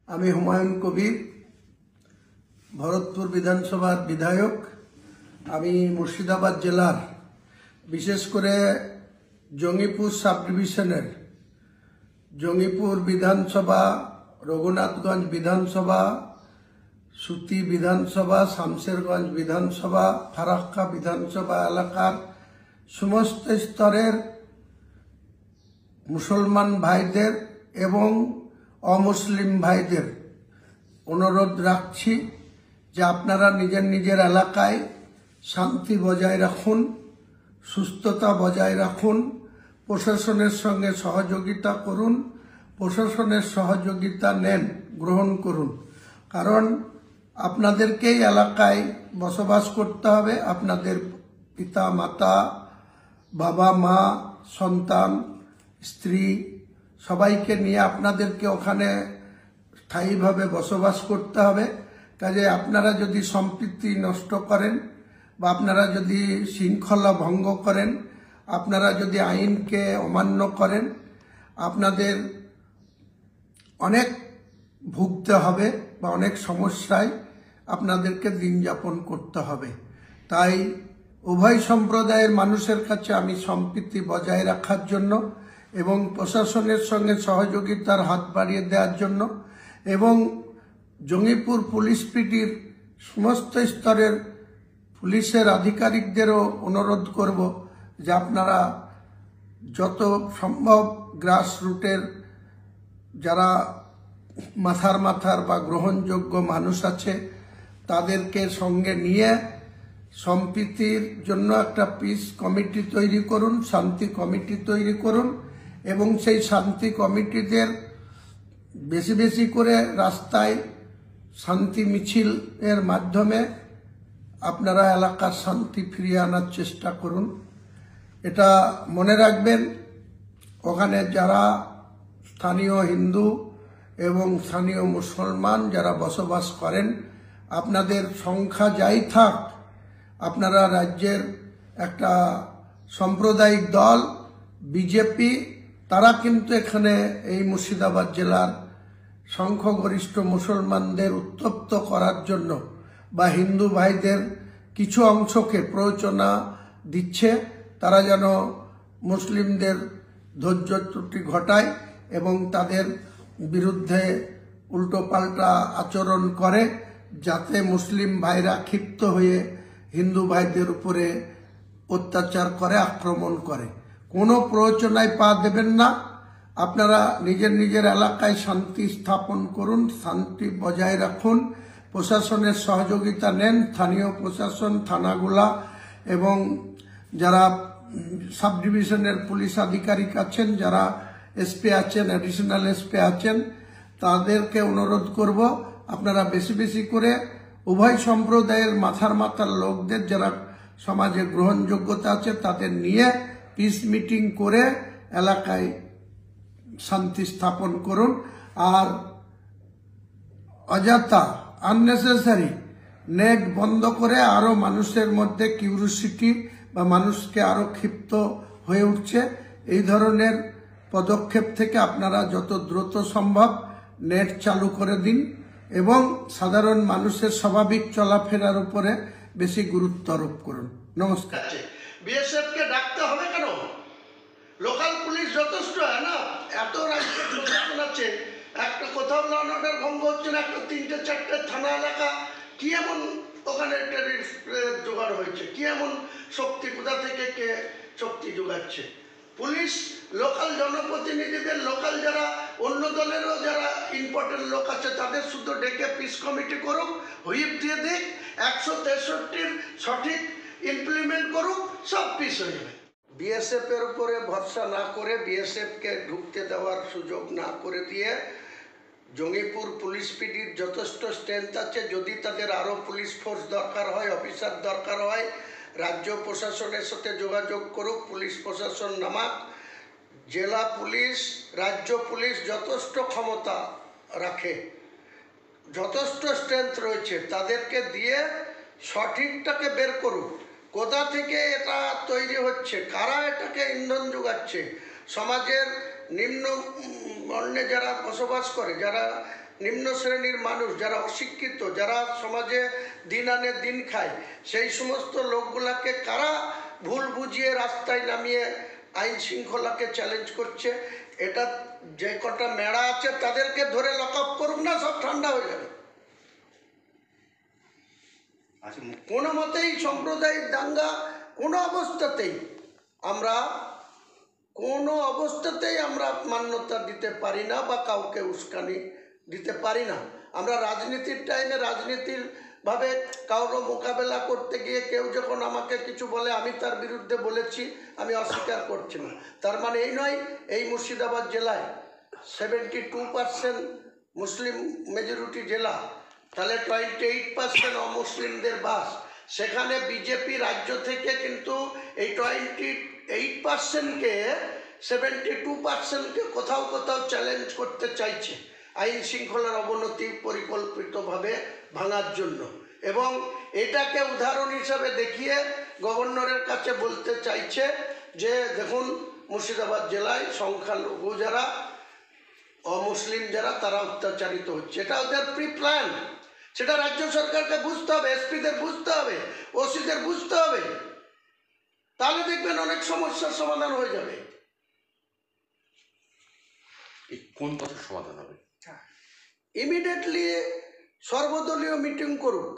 আমি হুমায়ুন কবির, ভরতপুর বিধানসভার বিধায়ক। আমি মুর্শিদাবাদ জেলার বিশেষ করে জঙ্গিপুর সাব ডিভিশনের জঙ্গিপুর বিধানসভা, রঘুনাথগঞ্জ বিধানসভা, সুতি বিধানসভা, শামশেরগঞ্জ বিধানসভা, ফারাক্কা বিধানসভা এলাকার সমস্ত স্তরের মুসলমান ভাইদের এবং অমুসলিম ভাইদের অনুরোধ রাখছি যে আপনারা নিজের নিজের এলাকায় শান্তি বজায় রাখুন, সুস্থতা বজায় রাখুন, প্রশাসনের সঙ্গে সহযোগিতা করুন, প্রশাসনের সহযোগিতা নেন, গ্রহণ করুন। কারণ আপনাদেরকেই এলাকায় বসবাস করতে হবে। আপনাদের পিতা মাতা, বাবা মা, সন্তান, স্ত্রী সবাইকে নিয়ে আপনাদেরকে ওখানে স্থায়ীভাবে বসবাস করতে হবে। কাজে আপনারা যদি সম্প্রীতি নষ্ট করেন বা আপনারা যদি শৃঙ্খলা ভঙ্গ করেন, আপনারা যদি আইনকে অমান্য করেন, আপনাদের অনেক ভুগতে হবে বা অনেক সমস্যায় আপনাদেরকে দিন যাপন করতে হবে। তাই উভয় সম্প্রদায়ের মানুষের কাছে আমি সম্প্রীতি বজায় রাখার জন্য এবং প্রশাসনের সঙ্গে সহযোগিতার হাত বাড়িয়ে দেওয়ার জন্য এবং জঙ্গিপুর পুলিশ পিটির সমস্ত স্তরের পুলিশের আধিকারিকদেরও অনুরোধ করব যে আপনারা যত সম্ভব গ্রাসরুটের যারা মাথার বা গ্রহণযোগ্য মানুষ আছে তাদেরকে সঙ্গে নিয়ে সম্প্রীতির জন্য একটা পিস কমিটি তৈরি করুন, শান্তি কমিটি তৈরি করুন এবং সেই শান্তি কমিটিদের বেশি বেশি করে রাস্তায় শান্তি মিছিল এর মাধ্যমে আপনারা এলাকার শান্তি ফিরিয়ে আনার চেষ্টা করুন। এটা মনে রাখবেন, ওখানে যারা স্থানীয় হিন্দু এবং স্থানীয় মুসলমান যারা বসবাস করেন, আপনাদের সংখ্যা যাই থাক, আপনারা রাজ্যের একটা সাম্প্রদায়িক দল বিজেপি, তারা কিন্তু এখানে এই মুর্শিদাবাদ জেলার সংখ্যাগরিষ্ঠ মুসলমানদের উত্তপ্ত করার জন্য বা হিন্দু ভাইদের কিছু অংশকে প্ররোচনা দিচ্ছে, তারা যেন মুসলিমদের ধৈর্য ত্রুটি ঘটায় এবং তাদের বিরুদ্ধে উল্টোপাল্টা আচরণ করে, যাতে মুসলিম ভাইরা ক্ষিপ্ত হয়ে হিন্দু ভাইদের উপরে অত্যাচার করে, আক্রমণ করে। কোনো প্ররোচনায় পা দেবেন না। আপনারা নিজের নিজের এলাকায় শান্তি স্থাপন করুন, শান্তি বজায় রাখুন, প্রশাসনের সহযোগিতা নেন। স্থানীয় প্রশাসন, থানাগুলা এবং যারা সাব ডিভিশনের পুলিশ আধিকারিক আছেন, যারা এসপি আছেন, অ্যাডিশনাল এসপি আছেন, তাদেরকে অনুরোধ করব আপনারা বেশি বেশি করে উভয় সম্প্রদায়ের মাথার লোকদের যারা সমাজে গ্রহণযোগ্যতা আছে তাদের নিয়ে পিস মিটিং করে এলাকায় শান্তি স্থাপন করুন। আর অযথা আননেসেসারি নেট বন্ধ করে আরো মানুষের মধ্যে কিউরিওসিটি বা মানুষকে আরো ক্ষিপ্ত হয়ে উঠছে, এই ধরনের পদক্ষেপ থেকে আপনারা যত দ্রুত সম্ভব নেট চালু করে দিন এবং সাধারণ মানুষের স্বাভাবিক চলাফেরার উপরে বেশি গুরুত্ব আরোপ করুন। নমস্কার। বিএসএফ কে ডাকতে হবে কেন? লোকাল পুলিশ যথেষ্ট হয় না? এত রাজ্যের প্রশাসন আছে, একটা কোথাও ল অ্যান্ড অর্ডার ভঙ্গ হচ্ছে না, একটা 3-4টে থানা এলাকা, কি এমন ওখানে টেররিস্ট জোগাড় হয়েছে? কি এমন শক্তি, কোথা থেকে কে শক্তি যোগাচ্ছে? পুলিশ লোকাল জনপ্রতিনিধিদের, লোকাল যারা অন্য দলেরও যারা ইম্পর্টেন্ট লোক আছে তাদের শুধু ডেকে পিস কমিটি করুক, হুইপ দিয়ে দিক, 163 সঠিক ইমপ্লিমেন্ট করুক, সব পিস হয়ে যাবে। বিএসএফ এর উপরে ভরসা না করে, বিএসএফ কে ঢুকতে দেওয়ার সুযোগ না করে দিয়ে, জঙ্গিপুর পুলিশ পিডির যথেষ্ট স্ট্রেংথ আছে। যদি তাদের আরও পুলিশ ফোর্স দরকার হয়, অফিসার দরকার হয়, রাজ্য প্রশাসনের সাথে যোগাযোগ করুক, পুলিশ প্রশাসন নামাক। জেলা পুলিশ, রাজ্য পুলিশ যথেষ্ট ক্ষমতা রাখে, যথেষ্ট স্ট্রেংথ রয়েছে, তাদেরকে দিয়ে সঠিকটাকে বের করুক। কোথা থেকে এটা তৈরি হচ্ছে, কারা এটাকে ইন্ধন যোগাচ্ছে, সমাজের নিম্ন বর্ণে যারা বসবাস করে, যারা নিম্ন শ্রেণীর মানুষ, যারা অশিক্ষিত, যারা সমাজে দিন আনে দিন খায়, সেই সমস্ত লোকগুলাকে কারা ভুল বুঝিয়ে রাস্তায় নামিয়ে আইন শৃঙ্খলাকে চ্যালেঞ্জ করছে। এটা যে কটা মেড়া আছে তাদেরকে ধরে লক আপ করুক না, সব ঠান্ডা হয়ে যাবে। কোনো মতেই সাম্প্রদায়িক দাঙ্গা কোনো অবস্থাতেই আমরা মান্যতা দিতে পারি না বা কাউকে উস্কানি দিতে পারি না। আমরা রাজনীতির টাইমে রাজনীতির ভাবে কারো মোকাবেলা করতে গিয়ে কেউ যখন আমাকে কিছু বলে আমি তার বিরুদ্ধে বলেছি, আমি অস্বীকার করছি না। তার মানে এই নয় এই মুর্শিদাবাদ জেলায় 72% মুসলিম মেজরিটি জেলা, তাহলে 28% অমুসলিমদের বাস। সেখানে বিজেপি রাজ্য থেকে কিন্তু এই 28%কে 72%কে কোথাও কোথাও চ্যালেঞ্জ করতে চাইছে আইন শৃঙ্খলার অবনতি পরিকল্পিতভাবে ভাঙার জন্য, এবং এটাকে উদাহরণ হিসাবে দেখিয়ে গভর্নরের কাছে বলতে চাইছে যে দেখুন মুর্শিদাবাদ জেলায় সংখ্যালঘু যারা, অমুসলিম যারা, তারা অত্যাচারিত হচ্ছে। এটা ওদের প্রি প্ল্যান, সেটা রাজ্য সরকারকে বুঝতে হবে, এসপিদের বুঝতে হবে, ওসিদের বুঝতে হবে। তাহলে দেখবেন অনেক সমস্যার সমাধান হয়ে যাবে। কোন পথে সমাধান হবে? ইমিডিয়েটলি সর্বদলীয় মিটিং করুক,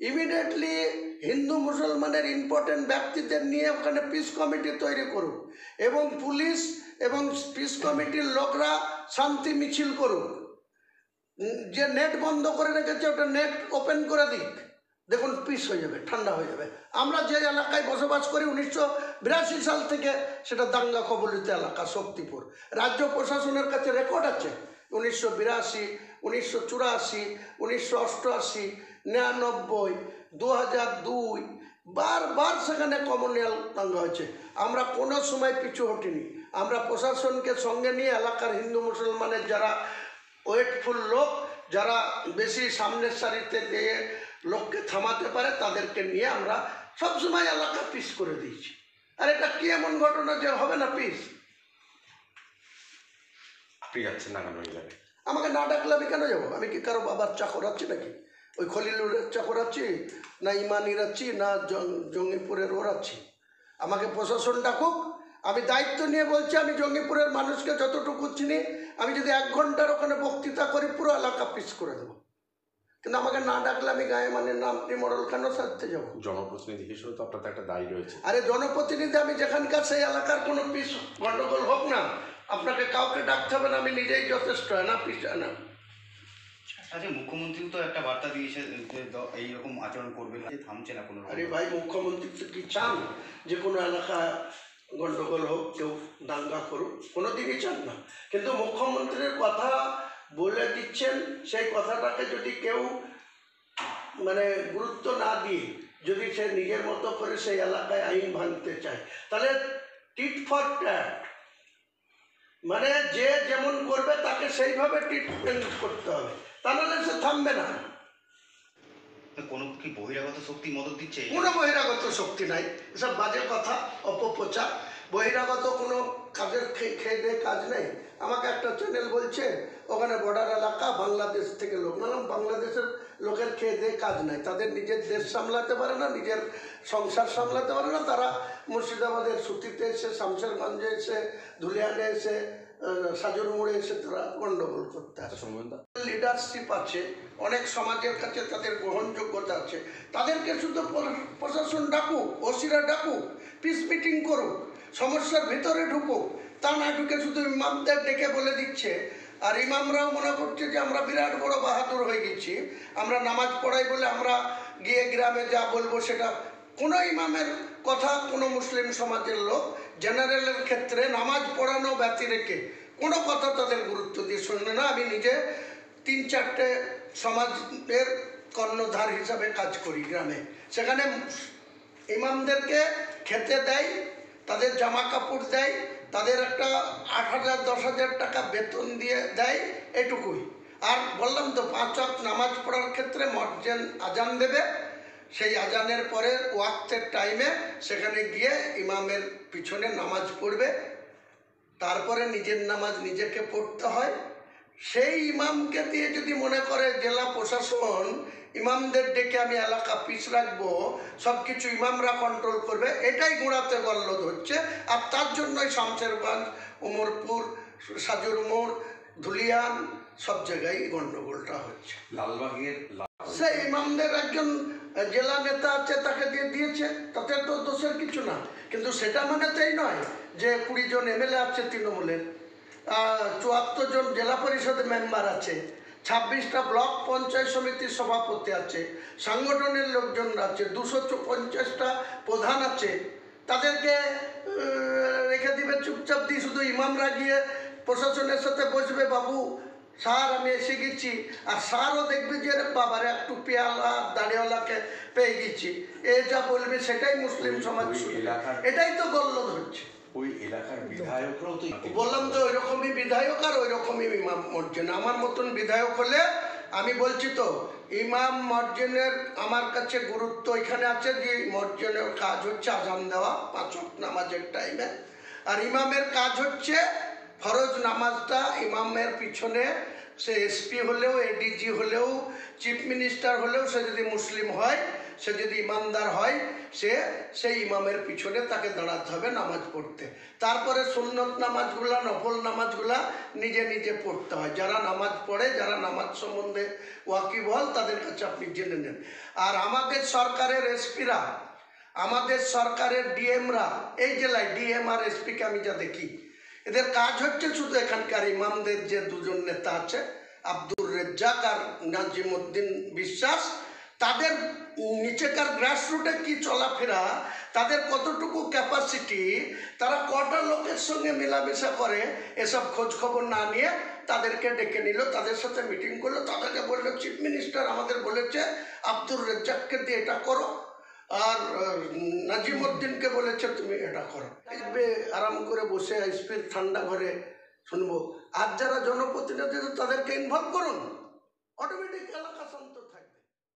ইমিডিয়েটলি হিন্দু মুসলমানের ইম্পর্টেন্ট ব্যক্তিদের নিয়ে ওখানে পিস কমিটি তৈরি করুক, এবং পুলিশ এবং পিস কমিটির লোকরা শান্তি মিছিল করুক। যে নেট বন্ধ করে রেখেছে ওটা নেট ওপেন করে দিক, দেখুন পিস হয়ে যাবে, ঠান্ডা হয়ে যাবে। আমরা যে এলাকায় বসবাস করি 1982 সাল থেকে সেটা দাঙ্গা কবলিত এলাকা শক্তিপুর। রাজ্য প্রশাসনের কাছে রেকর্ড আছে 1982, 1984, 1988, 99, 2002 বারবার সেখানে কমনওয়েলথ দাঙ্গা হয়েছে। আমরা কোনো সময় পিছু হটিনি। আমরা প্রশাসনকে সঙ্গে নিয়ে এলাকার হিন্দু মুসলমানের যারা ওয়েটফুল লোক, যারা বেশি সামনের সারিতে দিয়ে লোককে থামাতে পারে, তাদেরকে নিয়ে আমরা সবসময় এলাকা পিস করে দিয়েছি। আর এটা কি এমন ঘটনা যে হবে না পিস? আপনি যাচ্ছেন নাগানো এলাকায়, আমাকে না ডাকলে আমি কেন যাবো? আমি কি কারো বাবার চাকর আছি নাকি? ওই খলিলুরের চাকর আছি না, ইমানির আছি না, জঙ্গিপুরের ওর আছি? আমাকে প্রশাসন ডাকুক, আমি দায়িত্ব নিয়ে বলছি। আমি জঙ্গিপুরের মানুষকে যতটুকু চিনি, আমি যদি 1 ঘন্টার ওখানে বক্তৃতা করি পুরো এলাকা পিস করে দেবো। কিন্তু আমাকে না ডাকলে আমি গায়ে মানে নাম মডেল কেন সাজতে যাবো? জনপ্রতিনিধি হিসেবে তো আপনার তো একটা দায়ী রয়েছে। আরে জনপ্রতিনিধি আমি যেখানকার, সেই এলাকার কোনো পিস গন্ডগোল হোক না, আপনাকে কাউকে ডাকতে হবে না, আমি নিজেই যথেষ্ট। হয় না পিস হয় না। আচ্ছা, মুখ্যমন্ত্রী তো একটা বার্তা দিয়েছে যে এইরকম আচরণ করবে না, থামছে না কোনো। আরে ভাই, মুখ্যমন্ত্রী তো কি চান যে কোনো এলাকা গন্ডগোল হোক, কেউ দাঙ্গা করুক? কোনোদিনই চান না। কিন্তু মুখ্যমন্ত্রীর কথা বলে দিচ্ছেন, সেই কথাটাকে যদি কেউ মানে গুরুত্ব না দিয়ে যদি সে নিজের মতো করে সেই এলাকায় আইন ভাঙতে চায়, তাহলে টিট ফর ট্যাট, মানে যে যেমন করবে তাকে সেইভাবে ট্রিটমেন্ট করতে হবে, তা নাহলে সে থামবে না। কোনো কি বহিরাগত শক্তি মদত দিচ্ছে? কোনো বহিরাগত শক্তি নাই, এসব বাজে কথা, অপপ্রচার। বহিরাগত কোনো কাজের খেয়ে দিয়ে কাজ নেই। আমাকে একটা চ্যানেল বলছে ওখানে বর্ডার এলাকা, বাংলাদেশ থেকে লোক। বললাম বাংলাদেশের লোকের খেয়ে দিয়ে কাজ নাই, তাদের নিজের দেশ সামলাতে পারে না, নিজের সংসার সামলাতে পারে না। তারা মুর্শিদাবাদের সুতিতে এসে, শামশেরগঞ্জে এসে, ধুলিয়ানে এসে, সাজুর মোড়ে এসে তারা গন্ডগোল করতে আসে। লিডারশিপ আছে, অনেক সমাজের কাছে তাদের গ্রহণযোগ্যতা আছে, তাদেরকে শুধু প্রশাসন ডাকুক, ওসিরা ডাকুক, পিস মিটিং করুক, সমস্যার ভিতরে ঢুকুক। তা না ঢুকে শুধু ইমামদের ডেকে বলে দিচ্ছে। আর ইমামরাও মনে করছে যে আমরা বিরাট বড় বাহাদুর হয়ে গেছি, আমরা নামাজ পড়াই বলে আমরা গিয়ে গ্রামে যা বলবো সেটা। কোনো ইমামের কথা কোনো মুসলিম সমাজের লোক জেনারেলের ক্ষেত্রে নামাজ পড়ানো ব্যতি রেখে কোনো কথা তাদের গুরুত্ব দিয়ে শুনবে না। আমি নিজে 3-4টে সমাজের কর্ণধার হিসাবে কাজ করি গ্রামে, সেখানে ইমামদেরকে খেতে দেয়, তাদের জামা কাপড় দেয়, তাদের একটা 8,000-10,000 টাকা বেতন দিয়ে দেয়, এটুকুই। আর বললাম তো 5 ওয়াক্ত নামাজ পড়ার ক্ষেত্রে মসজিদ আজান দেবে, সেই আজানের পরে ওয়াক্তের টাইমে সেখানে গিয়ে ইমামের পিছনে নামাজ পড়বে, তারপরে নিজের নামাজ নিজেকে পড়তে হয়, সেই ইমামকে দিয়ে যদি মনে করে জেলা প্রশাসন ইমামদের ডেকে আমি এলাকা পিস রাখবো, সব কিছু ইমামরা কন্ট্রোল করবে, এটাই গোড়াতে গল্লদ হচ্ছে। আর তার জন্যই শামশেরগঞ্জ, উমরপুর, সাজুর মোড়, ধুলিয়ান সব জায়গায় গন্ডগোলটা হচ্ছে। লালবাগের সে ইমামদের একজন জেলা নেতা আছে, তাকে দিয়ে দিয়েছে, তাতে তো দোষের কিছু না। কিন্তু সেটা মানে তাই নয় যে 20 জন এমএলএ আছে তৃণমূলের, 74 জন জেলা পরিষদের মেম্বার আছে, 26টা ব্লক পঞ্চায়েত সমিতির সভাপতি আছে, সাংগঠনের লোকজন আছে, 250টা প্রধান আছে, তাদেরকে রেখে দিবে চুপচাপ দিয়ে? শুধু ইমামরা গিয়ে প্রশাসনের সাথে বসবে, বাবু স্যার আমি এসে গেছি, আর স্যারও দেখবে যে বাবারে একটু পেয়ালা দাড়িওয়ালাকে পেয়ে গেছি, এ যা বলবে সেটাই মুসলিম সমাজ শুনবে। এটাই তো গল্লদ হচ্ছে। ওই এলাকার বিধায়করাও তো বললাম তো ওই রকমই বিধায়ক আর ওই রকমই ইমাম মর্জেন। আমার মতন বিধায়ক হলে, আমি বলছি তো ইমাম মর্জেনের আমার কাছে গুরুত্ব এখানে আছে যে মর্জেনের কাজ হচ্ছে আজান দেওয়া 5 ওয়াক্ত নামাজের টাইমে, আর ইমামের কাজ হচ্ছে ফরজ নামাজটা ইমামের পিছনে, সে এসপি হলেও, এডিজি হলেও, চিফ মিনিস্টার হলেও, সে যদি মুসলিম হয়, সে যদি ইমানদার হয়, সেই ইমামের পিছনে তাকে দাঁড়াতে হবে নামাজ পড়তে। তারপরে সুন্নত নামাজগুলা, নফল নামাজগুলা নিজে নিজে পড়তে হয়। যারা নামাজ পড়ে, যারা নামাজ সম্বন্ধে ওয়াকিবহাল, তাদের কাছে আপনি জেনে নেন। আর আমাদের সরকারের এসপিরা, আমাদের সরকারের ডিএমরা, এই জেলায় ডিএম আর এসপিকে আমি যা দেখি, এদের কাজ হচ্ছে শুধু এখানকার ইমামদের যে 2 জন নেতা আছে, আব্দুর রেজ্জাক আর নাজিমউদ্দিন বিশ্বাস, তাদের নিচেকার গ্রাসরুটে কি চলাফেরা, তাদের কতটুকু ক্যাপাসিটি, তারা কটা লোকের সঙ্গে মেলামেশা করে, এসব খোঁজ খবর না নিয়ে তাদেরকে ডেকে নিল, তাদের সাথে মিটিং করলো, তাদেরকে বললো চিফ মিনিস্টার আমাদের বলেছে আব্দুর রেজ্জাককে দিয়ে এটা করো, আর নাজিমউদ্দিনকে বলেছে তুমি এটা করো। আরাম করে বসে এসপির ঠান্ডা ঘরে শুনবো। আর যারা জনপ্রতিনিধি তাদেরকে ইনভলভ করুন, অটোমেটিক এলাকা শান্ত।